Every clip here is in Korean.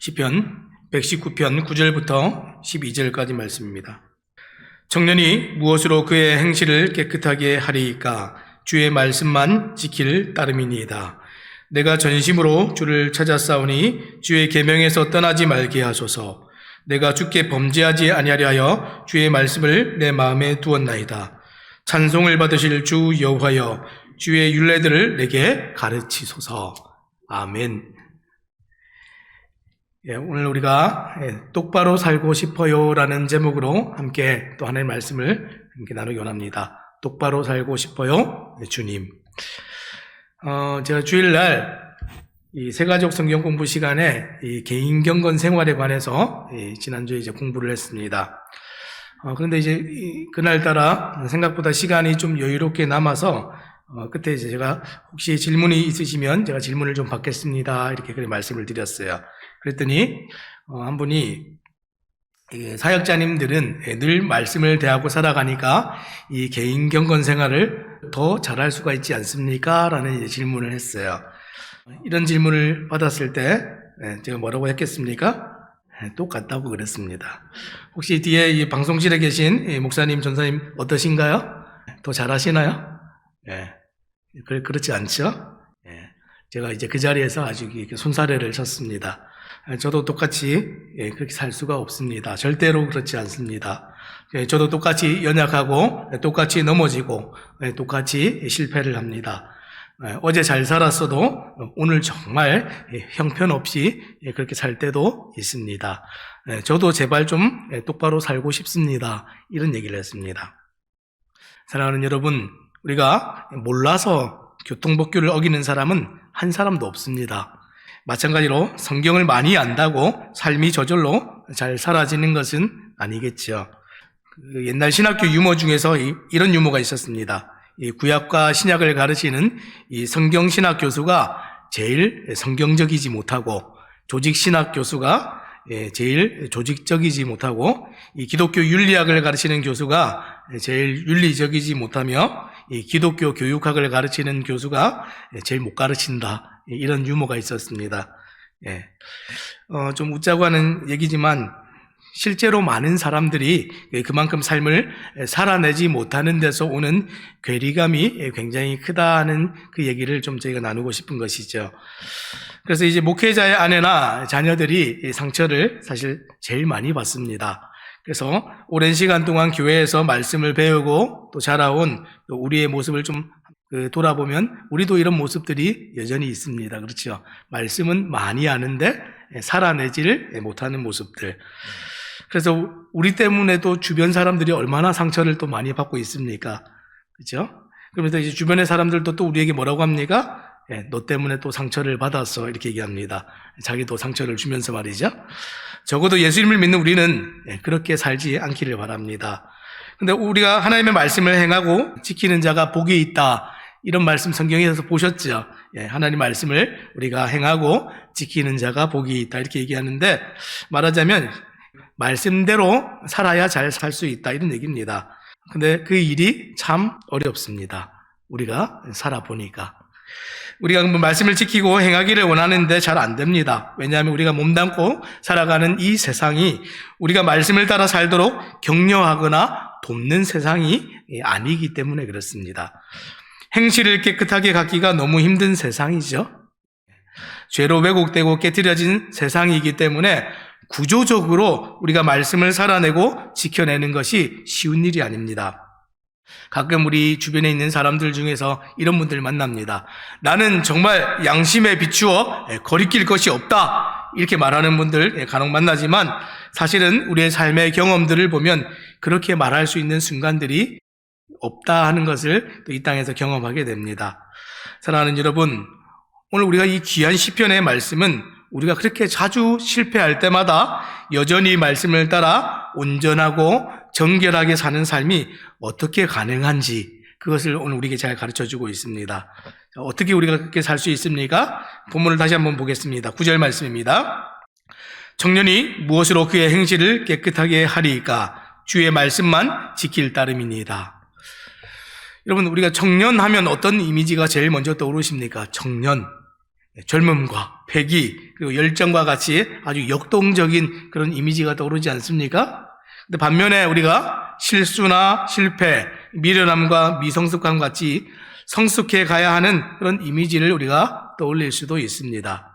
시편 119편 9절부터 12절까지 말씀입니다. 청년이 무엇으로 그의 행실을 깨끗하게 하리이까? 주의 말씀만 지킬 따름이니이다. 내가 전심으로 주를 찾았사오니 주의 계명에서 떠나지 말게 하소서. 내가 주께 범죄하지 아니하려 하여 주의 말씀을 내 마음에 두었나이다. 찬송을 받으실 주 여호와여, 주의 율례들을 내게 가르치소서. 아멘. 오늘 우리가 똑바로 살고 싶어요라는 제목으로 함께 또 하나님의 말씀을 함께 나누기 원합니다. 똑바로 살고 싶어요, 주님. 제가 주일날 이 새가족 성경 공부 시간에 이 개인 경건 생활에 관해서 지난주에 이제 공부를 했습니다. 그런데 이제 그날따라 생각보다 시간이 좀 여유롭게 남아서 그때 이제 제가 혹시 질문이 있으시면 제가 질문을 좀 받겠습니다, 이렇게 그래 말씀을 드렸어요. 그랬더니 한 분이 사역자님들은 늘 말씀을 대하고 살아가니까 이 개인 경건 생활을 더 잘할 수가 있지 않습니까? 라는 이제 질문을 했어요. 이런 질문을 받았을 때 제가 뭐라고 했겠습니까? 똑같다고 그랬습니다. 혹시 뒤에 이 방송실에 계신 목사님, 전사님 어떠신가요? 더 잘하시나요? 그렇지 않죠? 제가 이제 그 자리에서 아주 손사래를 쳤습니다. 저도 똑같이 그렇게 살 수가 없습니다. 절대로 그렇지 않습니다. 저도 똑같이 연약하고 똑같이 넘어지고 똑같이 실패를 합니다. 어제 잘 살았어도 오늘 정말 형편없이 그렇게 살 때도 있습니다. 저도 제발 좀 똑바로 살고 싶습니다, 이런 얘기를 했습니다. 사랑하는 여러분, 우리가 몰라서 교통법규를 어기는 사람은 한 사람도 없습니다. 마찬가지로 성경을 많이 안다고 삶이 저절로 잘 사라지는 것은 아니겠죠. 옛날 신학교 유머 중에서 이런 유머가 있었습니다. 이 구약과 신약을 가르치는 이 성경신학 교수가 제일 성경적이지 못하고, 조직신학 교수가 제일 조직적이지 못하고, 이 기독교 윤리학을 가르치는 교수가 제일 윤리적이지 못하며, 이 기독교 교육학을 가르치는 교수가 제일 못 가르친다, 이런 유머가 있었습니다. 좀 웃자고 하는 얘기지만 실제로 많은 사람들이 그만큼 삶을 살아내지 못하는 데서 오는 괴리감이 굉장히 크다는 그 얘기를 좀 저희가 나누고 싶은 것이죠. 그래서 이제 목회자의 아내나 자녀들이 상처를 사실 제일 많이 받습니다. 그래서 오랜 시간 동안 교회에서 말씀을 배우고 또 자라온 또 우리의 모습을 좀 돌아보면 우리도 이런 모습들이 여전히 있습니다. 그렇죠? 말씀은 많이 아는데 살아내지를 못하는 모습들. 그래서 우리 때문에도 주변 사람들이 얼마나 상처를 또 많이 받고 있습니까? 그렇죠? 그러면서 이제 주변의 사람들도 또 우리에게 뭐라고 합니까? 너 때문에 또 상처를 받았어, 이렇게 얘기합니다. 자기도 상처를 주면서 말이죠. 적어도 예수님을 믿는 우리는 그렇게 살지 않기를 바랍니다. 근데 우리가 하나님의 말씀을 행하고 지키는 자가 복이 있다, 이런 말씀 성경에서 보셨죠? 하나님 말씀을 우리가 행하고 지키는 자가 복이 있다, 이렇게 얘기하는데, 말하자면 말씀대로 살아야 잘 살 수 있다, 이런 얘기입니다. 근데 그 일이 참 어렵습니다. 우리가 살아보니까. 우리가 말씀을 지키고 행하기를 원하는데 잘 안 됩니다. 왜냐하면 우리가 몸담고 살아가는 이 세상이 우리가 말씀을 따라 살도록 격려하거나 돕는 세상이 아니기 때문에 그렇습니다. 행실을 깨끗하게 갖기가 너무 힘든 세상이죠. 죄로 왜곡되고 깨트려진 세상이기 때문에 구조적으로 우리가 말씀을 살아내고 지켜내는 것이 쉬운 일이 아닙니다. 가끔 우리 주변에 있는 사람들 중에서 이런 분들 만납니다. 나는 정말 양심에 비추어 거리낄 것이 없다, 이렇게 말하는 분들 간혹 만나지만 사실은 우리의 삶의 경험들을 보면 그렇게 말할 수 있는 순간들이 없다 하는 것을 또 이 땅에서 경험하게 됩니다. 사랑하는 여러분, 오늘 우리가 이 귀한 시편의 말씀은 우리가 그렇게 자주 실패할 때마다 여전히 말씀을 따라 온전하고 정결하게 사는 삶이 어떻게 가능한지, 그것을 오늘 우리에게 잘 가르쳐주고 있습니다. 어떻게 우리가 그렇게 살 수 있습니까? 본문을 다시 한번 보겠습니다. 9절 말씀입니다. 청년이 무엇으로 그의 행실을 깨끗하게 하리이까? 주의 말씀만 지킬 따름이니이다. 여러분, 우리가 청년하면 어떤 이미지가 제일 먼저 떠오르십니까? 청년, 젊음과 패기, 그리고 열정과 같이 아주 역동적인 그런 이미지가 떠오르지 않습니까? 근데 반면에 우리가 실수나 실패, 미련함과 미성숙함 같이 성숙해 가야 하는 그런 이미지를 우리가 떠올릴 수도 있습니다.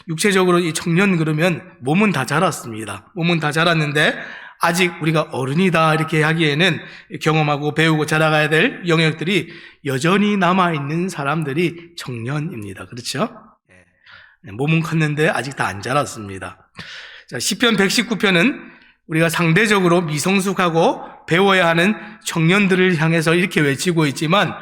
육체적으로 이 청년 그러면 몸은 다 자랐습니다. 몸은 다 자랐는데 아직 우리가 어른이다 이렇게 하기에는 경험하고 배우고 자라가야 될 영역들이 여전히 남아있는 사람들이 청년입니다. 그렇죠? 몸은 컸는데 아직 다 안 자랐습니다. 자, 시편 119편은 우리가 상대적으로 미성숙하고 배워야 하는 청년들을 향해서 이렇게 외치고 있지만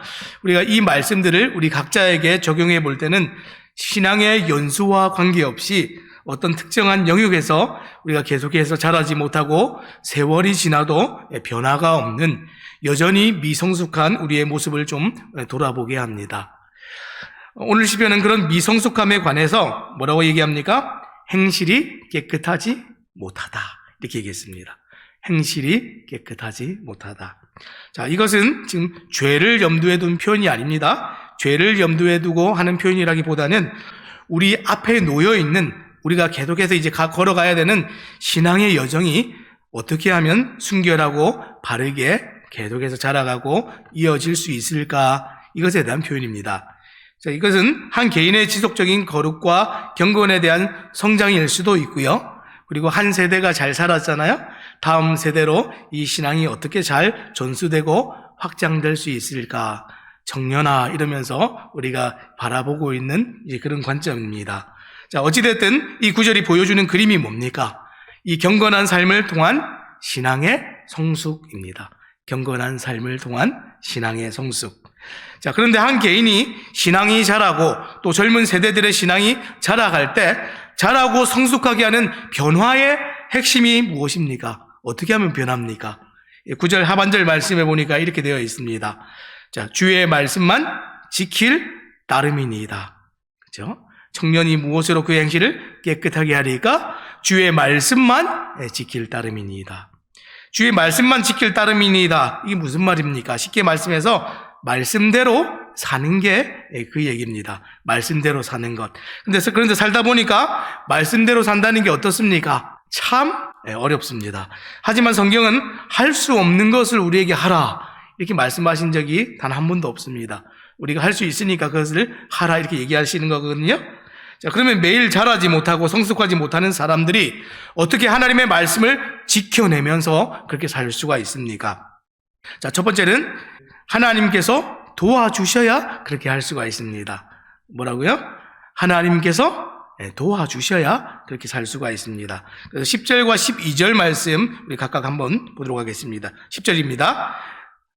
우리가 이 말씀들을 우리 각자에게 적용해 볼 때는 신앙의 연수와 관계없이 어떤 특정한 영역에서 우리가 계속해서 자라지 못하고 세월이 지나도 변화가 없는 여전히 미성숙한 우리의 모습을 좀 돌아보게 합니다. 오늘 시편은 그런 미성숙함에 관해서 뭐라고 얘기합니까? 행실이 깨끗하지 못하다 이렇게 얘기했습니다. 행실이 깨끗하지 못하다. 자, 이것은 지금 죄를 염두에 둔 표현이 아닙니다. 죄를 염두에 두고 하는 표현이라기보다는 우리 앞에 놓여 있는 우리가 계속해서 이제 걸어가야 되는 신앙의 여정이 어떻게 하면 순결하고 바르게 계속해서 자라가고 이어질 수 있을까? 이것에 대한 표현입니다. 자, 이것은 한 개인의 지속적인 거룩과 경건에 대한 성장일 수도 있고요. 그리고 한 세대가 잘 살았잖아요. 다음 세대로 이 신앙이 어떻게 잘 전수되고 확장될 수 있을까? 청년아 이러면서 우리가 바라보고 있는 이제 그런 관점입니다. 자, 어찌됐든 이 구절이 보여주는 그림이 뭡니까? 이 경건한 삶을 통한 신앙의 성숙입니다. 경건한 삶을 통한 신앙의 성숙. 자, 그런데 한 개인이 신앙이 자라고 또 젊은 세대들의 신앙이 자라갈 때 자라고 성숙하게 하는 변화의 핵심이 무엇입니까? 어떻게 하면 변합니까? 9절 하반절 말씀해 보니까 이렇게 되어 있습니다. 자, 주의 말씀만 지킬 따름이니이다. 그죠? 청년이 무엇으로 그 행실을 깨끗하게 하리까? 주의 말씀만 지킬 따름이니이다. 주의 말씀만 지킬 따름이니이다. 이게 무슨 말입니까? 쉽게 말씀해서 말씀대로 사는 게 그 얘기입니다. 말씀대로 사는 것. 그런데 살다 보니까 말씀대로 산다는 게 어떻습니까? 참 어렵습니다. 하지만 성경은 할 수 없는 것을 우리에게 하라 이렇게 말씀하신 적이 단 한 번도 없습니다. 우리가 할 수 있으니까 그것을 하라 이렇게 얘기하시는 거거든요. 자, 그러면 매일 자라지 못하고 성숙하지 못하는 사람들이 어떻게 하나님의 말씀을 지켜내면서 그렇게 살 수가 있습니까? 자, 첫 번째는 하나님께서 도와주셔야 그렇게 할 수가 있습니다. 뭐라고요? 하나님께서 도와주셔야 그렇게 살 수가 있습니다. 그래서 10절과 12절 말씀 우리 각각 한번 보도록 하겠습니다. 10절입니다.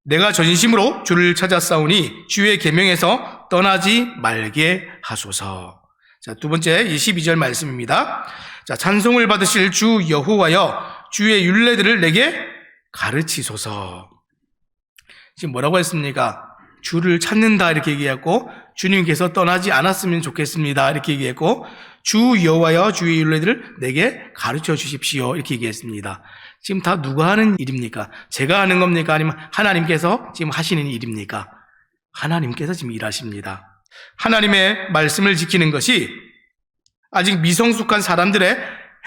내가 전심으로 주를 찾았사오니 주의 계명에서 떠나지 말게 하소서. 자, 두 번째 22절 말씀입니다. 자, 찬송을 받으실 주 여호와여 주의 율례들을 내게 가르치소서. 지금 뭐라고 했습니까? 주를 찾는다 이렇게 얘기했고 주님께서 떠나지 않았으면 좋겠습니다 이렇게 얘기했고 주 여호와여 주의 율례들을 내게 가르쳐 주십시오 이렇게 얘기했습니다. 지금 다 누가 하는 일입니까? 제가 하는 겁니까? 아니면 하나님께서 지금 하시는 일입니까? 하나님께서 지금 일하십니다. 하나님의 말씀을 지키는 것이 아직 미성숙한 사람들의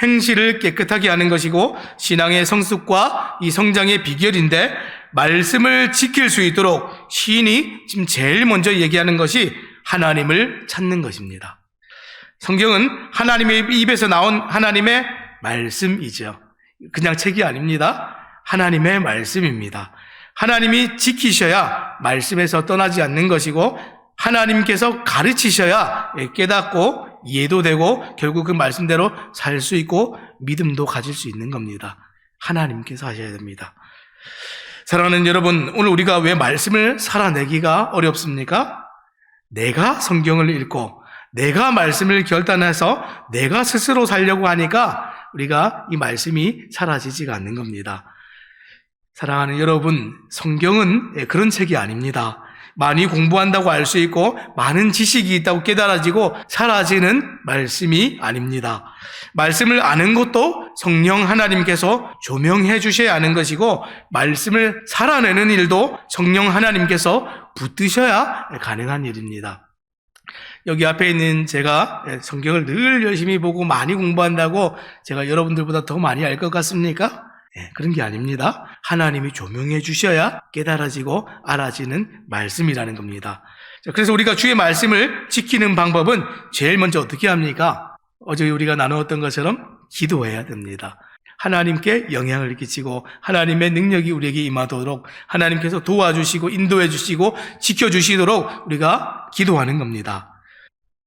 행실을 깨끗하게 하는 것이고 신앙의 성숙과 이 성장의 비결인데 말씀을 지킬 수 있도록 시인이 지금 제일 먼저 얘기하는 것이 하나님을 찾는 것입니다. 성경은 하나님의 입에서 나온 하나님의 말씀이죠. 그냥 책이 아닙니다. 하나님의 말씀입니다. 하나님이 지키셔야 말씀에서 떠나지 않는 것이고 하나님께서 가르치셔야 깨닫고 이해도 되고 결국 그 말씀대로 살 수 있고 믿음도 가질 수 있는 겁니다. 하나님께서 하셔야 됩니다. 사랑하는 여러분, 오늘 우리가 왜 말씀을 살아내기가 어렵습니까? 내가 성경을 읽고 내가 말씀을 결단해서 내가 스스로 살려고 하니까 우리가 이 말씀이 사라지지가 않는 겁니다. 사랑하는 여러분, 성경은 그런 책이 아닙니다. 많이 공부한다고 알 수 있고 많은 지식이 있다고 깨달아지고 사라지는 말씀이 아닙니다. 말씀을 아는 것도 성령 하나님께서 조명해 주셔야 하는 것이고 말씀을 살아내는 일도 성령 하나님께서 붙드셔야 가능한 일입니다. 여기 앞에 있는 제가 성경을 늘 열심히 보고 많이 공부한다고 제가 여러분들보다 더 많이 알 것 같습니까? 그런 게 아닙니다. 하나님이 조명해 주셔야 깨달아지고 알아지는 말씀이라는 겁니다. 그래서 우리가 주의 말씀을 지키는 방법은 제일 먼저 어떻게 합니까? 어제 우리가 나누었던 것처럼 기도해야 됩니다. 하나님께 영향을 끼치고 하나님의 능력이 우리에게 임하도록 하나님께서 도와주시고 인도해 주시고 지켜주시도록 우리가 기도하는 겁니다.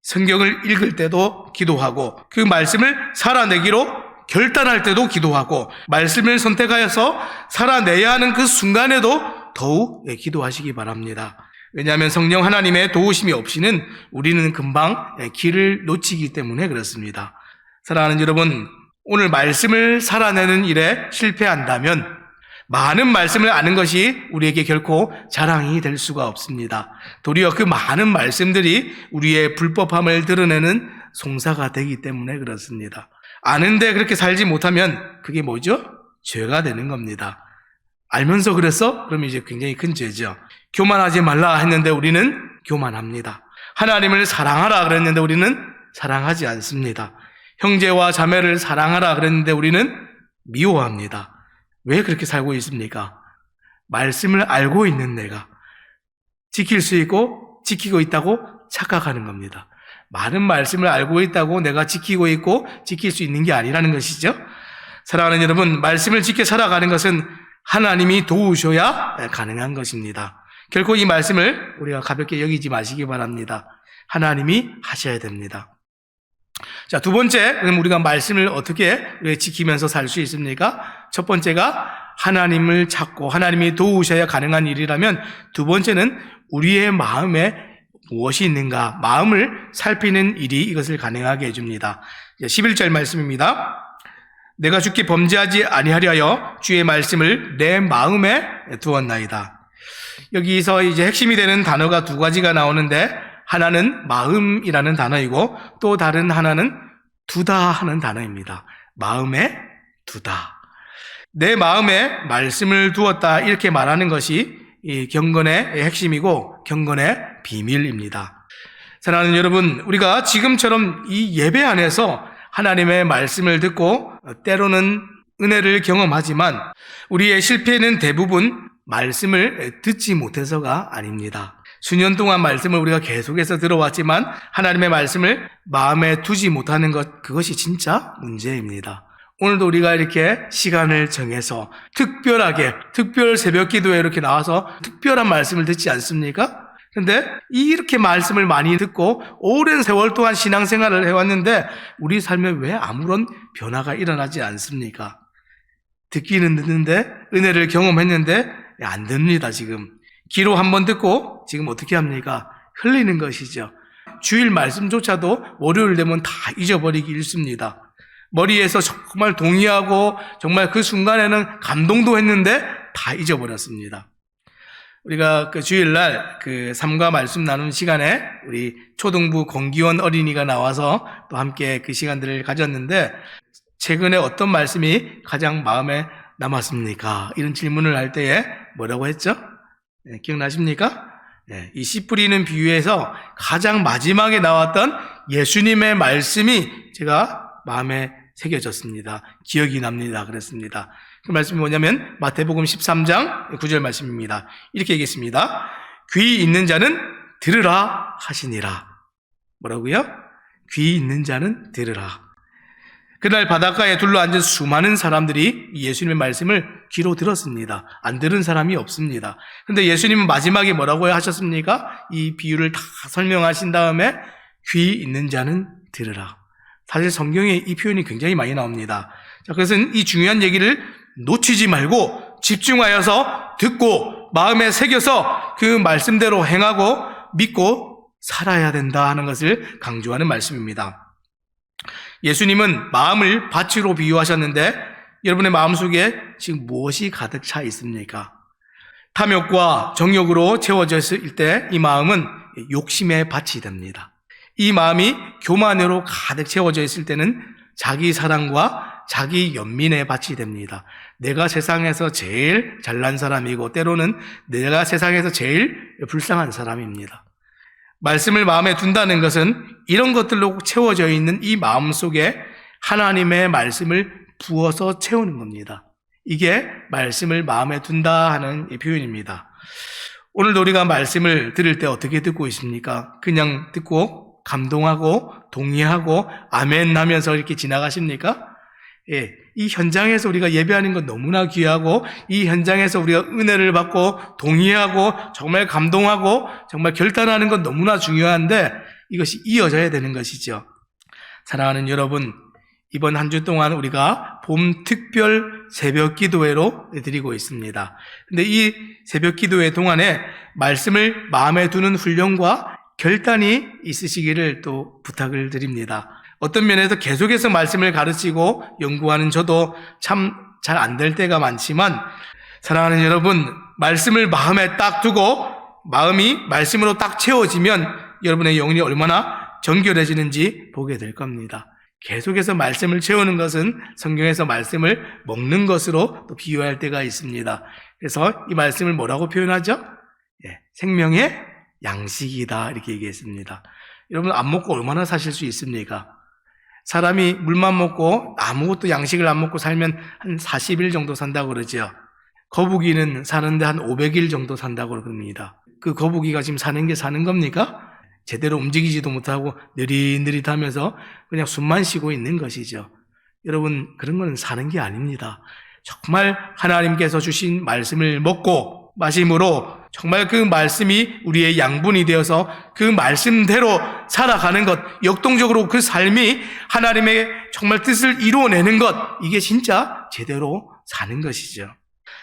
성경을 읽을 때도 기도하고 그 말씀을 살아내기로 결단할 때도 기도하고 말씀을 선택하여서 살아내야 하는 그 순간에도 더욱 기도하시기 바랍니다. 왜냐하면 성령 하나님의 도우심이 없이는 우리는 금방 길을 놓치기 때문에 그렇습니다. 사랑하는 여러분, 오늘 말씀을 살아내는 일에 실패한다면 많은 말씀을 아는 것이 우리에게 결코 자랑이 될 수가 없습니다. 도리어 그 많은 말씀들이 우리의 불법함을 드러내는 송사가 되기 때문에 그렇습니다. 아는데 그렇게 살지 못하면 그게 뭐죠? 죄가 되는 겁니다. 알면서 그랬어? 그러면 이제 굉장히 큰 죄죠. 교만하지 말라 했는데 우리는 교만합니다. 하나님을 사랑하라 그랬는데 우리는 사랑하지 않습니다. 형제와 자매를 사랑하라 그랬는데 우리는 미워합니다. 왜 그렇게 살고 있습니까? 말씀을 알고 있는 내가 지킬 수 있고 지키고 있다고 착각하는 겁니다. 많은 말씀을 알고 있다고 내가 지키고 있고 지킬 수 있는 게 아니라는 것이죠. 사랑하는 여러분, 말씀을 지켜 살아가는 것은 하나님이 도우셔야 가능한 것입니다. 결코 이 말씀을 우리가 가볍게 여기지 마시기 바랍니다. 하나님이 하셔야 됩니다. 자, 두 번째, 그럼 우리가 말씀을 어떻게 지키면서 살 수 있습니까? 첫 번째가 하나님을 찾고 하나님이 도우셔야 가능한 일이라면 두 번째는 우리의 마음에 무엇이 있는가, 마음을 살피는 일이 이것을 가능하게 해줍니다. 11절 말씀입니다. 내가 주께 범죄하지 아니하려 주의 말씀을 내 마음에 두었나이다. 여기서 이제 핵심이 되는 단어가 두 가지가 나오는데 하나는 마음이라는 단어이고 또 다른 하나는 두다 하는 단어입니다. 마음에 두다. 내 마음에 말씀을 두었다 이렇게 말하는 것이 이 경건의 핵심이고 경건의 비밀입니다. 사랑하는 여러분, 우리가 지금처럼 이 예배 안에서 하나님의 말씀을 듣고 때로는 은혜를 경험하지만 우리의 실패는 대부분 말씀을 듣지 못해서가 아닙니다. 수년 동안 말씀을 우리가 계속해서 들어왔지만 하나님의 말씀을 마음에 두지 못하는 것, 그것이 진짜 문제입니다. 오늘도 우리가 이렇게 시간을 정해서 특별하게 특별 새벽 기도에 이렇게 나와서 특별한 말씀을 듣지 않습니까? 근데 이렇게 말씀을 많이 듣고 오랜 세월 동안 신앙생활을 해왔는데 우리 삶에 왜 아무런 변화가 일어나지 않습니까? 듣기는 듣는데 은혜를 경험했는데 안 됩니다. 지금 기로 한번 듣고 지금 어떻게 합니까? 흘리는 것이죠. 주일 말씀조차도 월요일 되면 다 잊어버리기 일쑤입니다. 머리에서 정말 동의하고 정말 그 순간에는 감동도 했는데 다 잊어버렸습니다. 우리가 그 주일날 그 삼가 말씀 나눈 시간에 우리 초등부 공기원 어린이가 나와서 또 함께 그 시간들을 가졌는데 최근에 어떤 말씀이 가장 마음에 남았습니까? 이런 질문을 할 때에 뭐라고 했죠? 네, 기억나십니까? 네, 이 씨 뿌리는 비유에서 가장 마지막에 나왔던 예수님의 말씀이 제가 마음에 새겨졌습니다. 기억이 납니다. 그랬습니다. 그 말씀이 뭐냐면 마태복음 13장 9절 말씀입니다. 이렇게 얘기했습니다. 귀 있는 자는 들으라 하시니라. 뭐라고요? 귀 있는 자는 들으라. 그날 바닷가에 둘러앉은 수많은 사람들이 예수님의 말씀을 귀로 들었습니다. 안 들은 사람이 없습니다. 그런데 예수님은 마지막에 뭐라고 하셨습니까? 이 비유를 다 설명하신 다음에 귀 있는 자는 들으라. 사실 성경에 이 표현이 굉장히 많이 나옵니다. 자, 그래서 이 중요한 얘기를 놓치지 말고 집중하여서 듣고 마음에 새겨서 그 말씀대로 행하고 믿고 살아야 된다 하는 것을 강조하는 말씀입니다. 예수님은 마음을 밭으로 비유하셨는데 여러분의 마음속에 지금 무엇이 가득 차 있습니까? 탐욕과 정욕으로 채워져 있을 때 이 마음은 욕심의 밭이 됩니다. 이 마음이 교만으로 가득 채워져 있을 때는 자기 사랑과 자기 연민의 밭이 됩니다. 내가 세상에서 제일 잘난 사람이고 때로는 내가 세상에서 제일 불쌍한 사람입니다. 말씀을 마음에 둔다는 것은 이런 것들로 채워져 있는 이 마음 속에 하나님의 말씀을 부어서 채우는 겁니다. 이게 말씀을 마음에 둔다 하는 이 표현입니다. 오늘도 우리가 말씀을 들을 때 어떻게 듣고 있습니까? 그냥 듣고 감동하고 동의하고 아멘 하면서 이렇게 지나가십니까? 예, 이 현장에서 우리가 예배하는 건 너무나 귀하고 이 현장에서 우리가 은혜를 받고 동의하고 정말 감동하고 정말 결단하는 건 너무나 중요한데 이것이 이어져야 되는 것이죠. 사랑하는 여러분, 이번 한 주 동안 우리가 봄 특별 새벽 기도회로 드리고 있습니다. 근데 이 새벽 기도회 동안에 말씀을 마음에 두는 훈련과 결단이 있으시기를 또 부탁을 드립니다. 어떤 면에서 계속해서 말씀을 가르치고 연구하는 저도 참 잘 안 될 때가 많지만 사랑하는 여러분, 말씀을 마음에 딱 두고 마음이 말씀으로 딱 채워지면 여러분의 영혼이 얼마나 정결해지는지 보게 될 겁니다. 계속해서 말씀을 채우는 것은 성경에서 말씀을 먹는 것으로 또 비유할 때가 있습니다. 그래서 이 말씀을 뭐라고 표현하죠? 생명의 양식이다 이렇게 얘기했습니다. 여러분 안 먹고 얼마나 사실 수 있습니까? 사람이 물만 먹고 아무것도 양식을 안 먹고 살면 한 40일 정도 산다고 그러죠. 거북이는 사는데 한 500일 정도 산다고 그럽니다. 그 거북이가 지금 사는 게 사는 겁니까? 제대로 움직이지도 못하고 느릿느릿하면서 그냥 숨만 쉬고 있는 것이죠. 여러분 그런 거는 사는 게 아닙니다. 정말 하나님께서 주신 말씀을 먹고 마심으로 정말 그 말씀이 우리의 양분이 되어서 그 말씀대로 살아가는 것, 역동적으로 그 삶이 하나님의 정말 뜻을 이루어내는 것, 이게 진짜 제대로 사는 것이죠.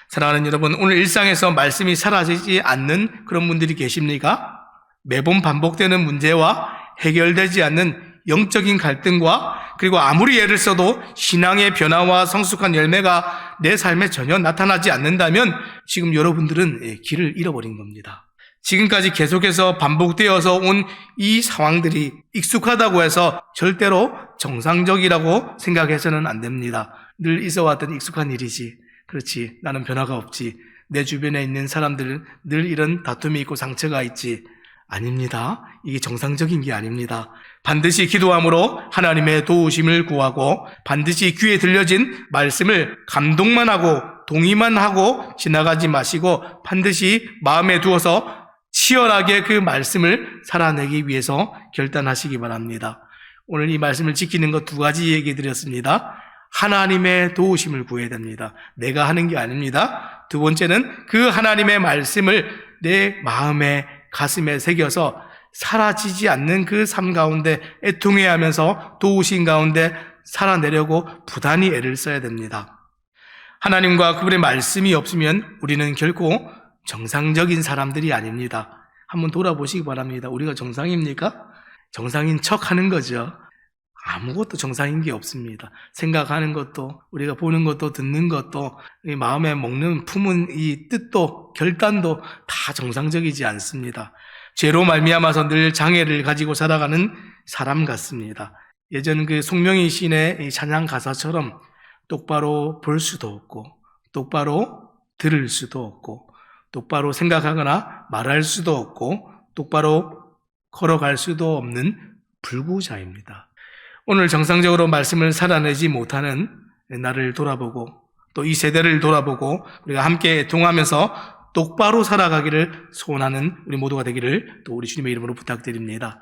사랑하는 여러분, 오늘 일상에서 말씀이 사라지지 않는 그런 분들이 계십니까? 매번 반복되는 문제와 해결되지 않는 영적인 갈등과 그리고 아무리 애를 써도 신앙의 변화와 성숙한 열매가 내 삶에 전혀 나타나지 않는다면 지금 여러분들은 길을 잃어버린 겁니다. 지금까지 계속해서 반복되어서 온 이 상황들이 익숙하다고 해서 절대로 정상적이라고 생각해서는 안 됩니다. 늘 있어왔던 익숙한 일이지. 그렇지. 나는 변화가 없지. 내 주변에 있는 사람들은 늘 이런 다툼이 있고 상처가 있지. 아닙니다. 이게 정상적인 게 아닙니다. 반드시 기도함으로 하나님의 도우심을 구하고 반드시 귀에 들려진 말씀을 감동만 하고 동의만 하고 지나가지 마시고 반드시 마음에 두어서 치열하게 그 말씀을 살아내기 위해서 결단하시기 바랍니다. 오늘 이 말씀을 지키는 것 두 가지 얘기 드렸습니다. 하나님의 도우심을 구해야 됩니다. 내가 하는 게 아닙니다. 두 번째는 그 하나님의 말씀을 내 마음에 가슴에 새겨서 사라지지 않는 그 삶 가운데 애통해하면서 도우신 가운데 살아내려고 부단히 애를 써야 됩니다. 하나님과 그분의 말씀이 없으면 우리는 결코 정상적인 사람들이 아닙니다. 한번 돌아보시기 바랍니다. 우리가 정상입니까? 정상인 척 하는 거죠. 아무것도 정상인 게 없습니다. 생각하는 것도 우리가 보는 것도 듣는 것도 마음에 먹는 품은 이 뜻도 결단도 다 정상적이지 않습니다. 죄로 말미암아서 늘 장애를 가지고 살아가는 사람 같습니다. 예전 그 송명희 시인의 찬양 가사처럼 똑바로 볼 수도 없고 똑바로 들을 수도 없고 똑바로 생각하거나 말할 수도 없고 똑바로 걸어갈 수도 없는 불구자입니다. 오늘 정상적으로 말씀을 살아내지 못하는 나를 돌아보고 또 이 세대를 돌아보고 우리가 함께 동하면서 똑바로 살아가기를 소원하는 우리 모두가 되기를 또 우리 주님의 이름으로 부탁드립니다.